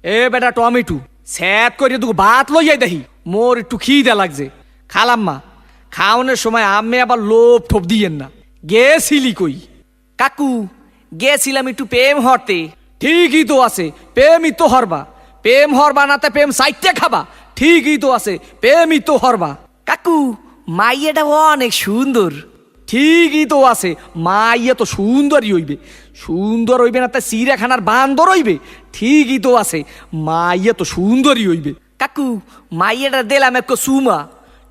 এ বেটা টমেটো স্যাত করে তুই ভাত লইয়াই দেখি মোর একটু খিদে লাগছে। খালাম্মা খাওয়ানোর সময় আমি আবার লোভ ঠোপ দিয়েন না। গেছিলি কই? কাকু গেছিলাম একটু প্রেম হরতে। ঠিকই তো আছে, প্রেমই তো হরবা। প্রেম হরবা নাতে প্রেম সাইটে খাবা। ঠিকই তো আছে, প্রেমই তো হরবা। কাকু মাইয়াটা অনেক সুন্দর। ঠিকই তো আছে, মাইয়া তো সুন্দরই হইবে। সুন্দর হইবে না তা চিড়িয়াখানার বান্দর হইবে? ঠিকই তো আছে, মাইয়া তো সুন্দরই হইবে। কাকু মাইয়াটা দিলাম এক সুমা।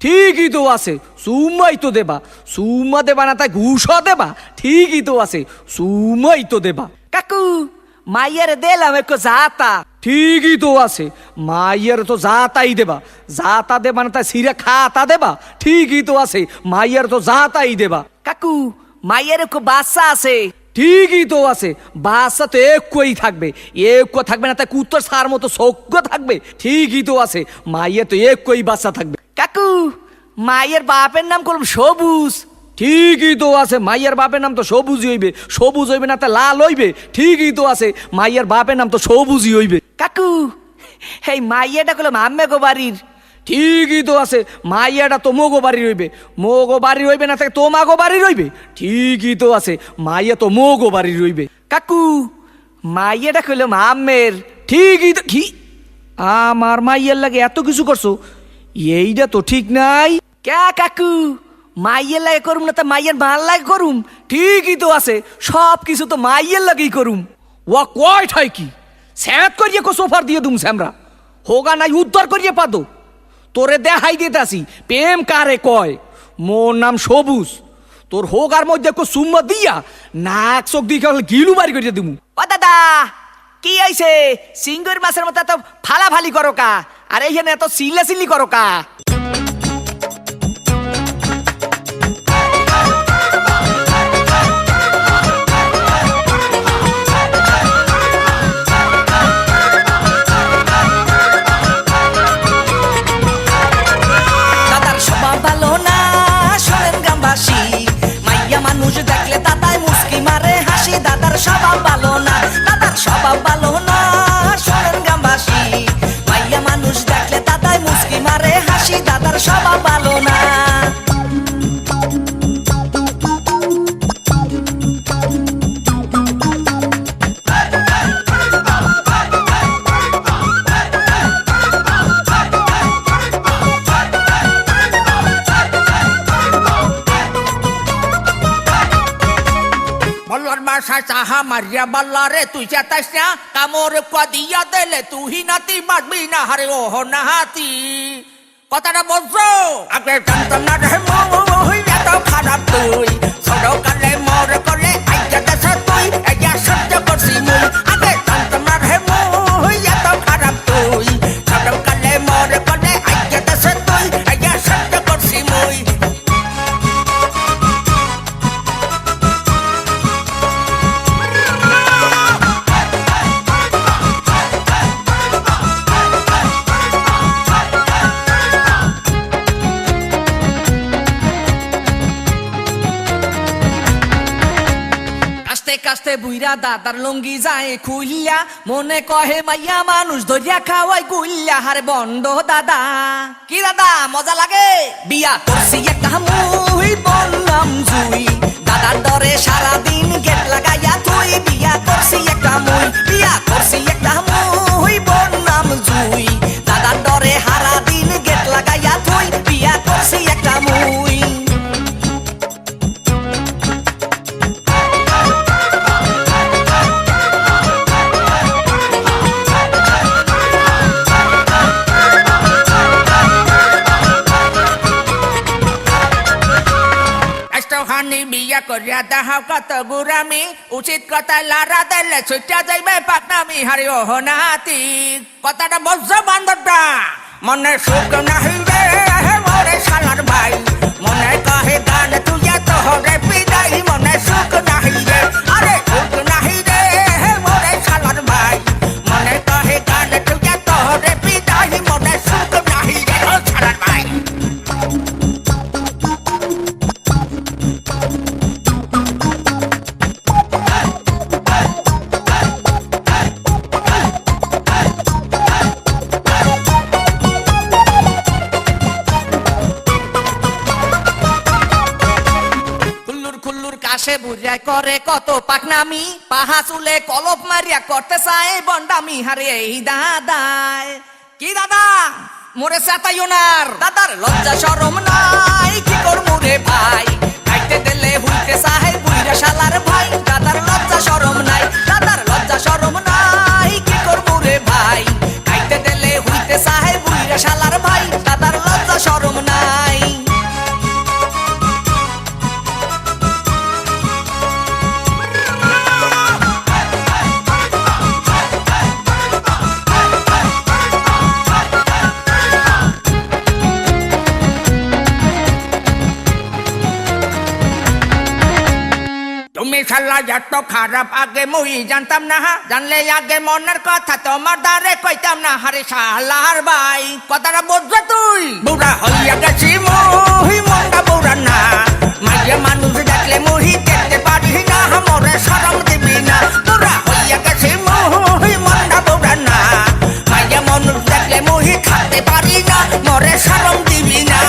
ঠিকই তো আছে, সুমাই তো দেবা। সুমা দেবা না তাই ঘুষও দেবা? ঠিকই তো আছে, সুমাই তো দেবা। কাকু মাইয়ারে দিলাম এক জাতা। ঠিকই তো আছে, মাইয়ার তো জাতাই দেবা। জাতা দেবা না তাই সিরা খাতা দেবা? ঠিকই তো আছে, মাইয়ার তো জাতাই দেবা। কাকু মাইয়ার এক বাচ্চা আছে। ঠিকই তো আছে, বাচ্চা তো একই থাকবে। এক থাকবে না তাই কুত্তর সার মতো সজ্ঞ থাকবে? ঠিকই তো আছে, মাইয়া তো একই বাচ্চা থাকবে। কাকু মাইয়ের বাপের নাম করলাম সবুজ। ঠিকই তো আছে, মাইয়ার বাপের নাম তো সবুজই হইবে। সবুজ হইবে না তা লাল হইবে? ঠিকই তো আছে, মাইয়ার বাপের নাম তো সবুজই হইবে। কাকু এই মাইয়াটা করলাম আম্মে গো বাড়ির। ঠিকই তো আছে, মাইয়াটা তো মোগো বাড়ি রইবে। মোগো বাড়ি রইবে না তো মাগো বাড়ি রইবে? ঠিকই তো আছে, মাইয়া তো মোগো বাড়ি রইবে। কাকু মাইয়াটা করলাম আম্মের। ঠিকই তো কি, আমার মাইয়ার লাগে এত কিছু করছো? এইটা তো ঠিক নাই। ক্যা কাকু মাইয়ের লাগে করুম না তা মাইয়ের মাল লাগে করুম? ঠিকই তো আছে, সব কিছু তো মাইয়ের লাগেই করুম। ও কয় ঠাই কি স্যাত করিয়ে কো সোফার দিয়ে দুম স্যামরা হোগা নাই উদ্ধার করিয়ে পাদো। তোরে দেখাই দিতে আসি প্রেম কারে কয়। মোর নাম সবুজ। তোর হোগার মধ্যে কো সুম্মা দিয়া নাক চোখ দিয়ে গিলু বাড়ি করিয়ে দিমু। ও দাদা কি হয়েছে? সিঙ্গুর মাছের মতো এত ফালাফালি করো কা? আর এইখানে এত সিল্লাসিল্লি করো কা? দাদার স্বভাব ভালো না শোনেন গ্রামবাসী। মাইয়া মানুষ দেখলে দাদাই মুস্কি মারে হাসি। দাদার স্বভাব ভালো না, দাদার স্বভাব ভালো না শোনেন গ্রামবাসী। মাইয়া মানুষ দেখলে দাদাই মুস্কি মারে হাসি। দাদার স্বভাব ভালো না। বল্লার বাসায় চাহা মারিয়া বল্লা রে তুই চেতাইস না কামড় কদিয়া দিলে তুই নাতি বাড়বি না হারে ওহ নাহাতি। কথাটা বলছো আগে জানতাম না রে মুই এত খারাপ তুই। ছোট কালে মোর করলে আইয়া দেশ তুই আইয়া সহ্য করছি মুই। আগে জানতাম না রে মুই এত খারাপ তুই। ছোট কালে মোর করলে আইয়া দেশ তুই আইয়া সহ্য করছি মুই। কাস্তে কাস্তে বুইরা দাদার লঙ্গি যায় খুইল্লা। মনে কহে মাইয়া মানুষ ধরিয়া খাওয়াই গুল্লা। হারে বন্ড দাদা কি দাদা মজা লাগে? বিয়া করছি একটা মুই বললাম জুই। দাদার ডরে সারাদিন গেট লাগাইয়া তুই। বিয়া করছি একটা মুই, বিয়া করছি একটা মুই বললাম জুই। দাদার ডরে সারাদিন গেট লাগাইয়া তুই। বিয়া করছি একটা মুই। হানি বিয়া করিয়া দেখাও কত গুরামি। উচিত কথা লারা দিলে ছুটা যাইবে পাকনামি হারি ওহ নাতি। কথাটা বলছো বান্ধবটা মনে সুখ নাহি রে মোরে শালার ভাই। মনে কহে গান তুই তোহরে বিদায়। মনে সুখ নাহি রে আরে সুখ নাহি রে মোরে শালার ভাই। মনে কহে গান তুই তোহরে বিদায়। মনে সুখ নাহি রে ও শালার ভাই। জায়গায় করে কত পাকনামি, পাহা চুলে কলপ মারিয়া করতে চায় বন্ডামি, হারে এই দাদায়। কি দাদা মোরে সাতাই ওনার, দাদার লজ্জা শরম নাই, কি করমু রে ভাই, খাইতে দিলে হুইতে চাহে বুইরা শালার ভাই, দাদার লজ্জা শরম নাই, দাদার লজ্জা শরম নাই, কি করমু রে ভাই, খাইতে দিলে হুইতে চাহে বুইরা শালার ভাই, দাদার লজ্জা শরম নাই। তুমি শালা এত খারাপ আগে মুই জানতাম না, জানলে আগে মনের কথা তোমার দ্বারে কইতাম না, হারে শালার ভাই কথাটা বুঝছো তুই, বুড়া হইয়া গেছি মুই মনটা বুড়া না, মাইয়া মানুষ দেখলে মুহি দেখতে পারি না, মরে শরম দিবি না, বুড়া হইয়া গেছি মুই মনটা বুড়া না, মাইয়া মানুষ দেখলে মুহি খাতে পারি না, মরে শরম দিবি না।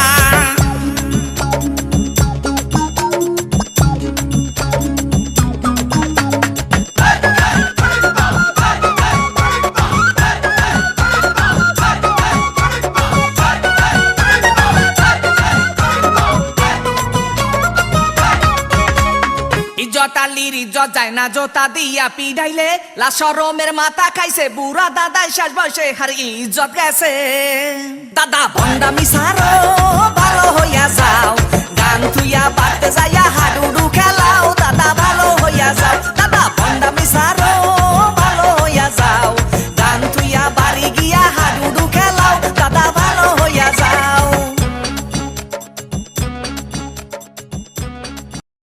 ইজ্জতালির ইজ্জত যায় না জোতা দিয়া পিডাইলে, লা শরমের মাথা খাইছে বুড়া দাদাই শেষ বয়সে হার ইজ্জত গেছে। দাদা ভন্ডামি সারো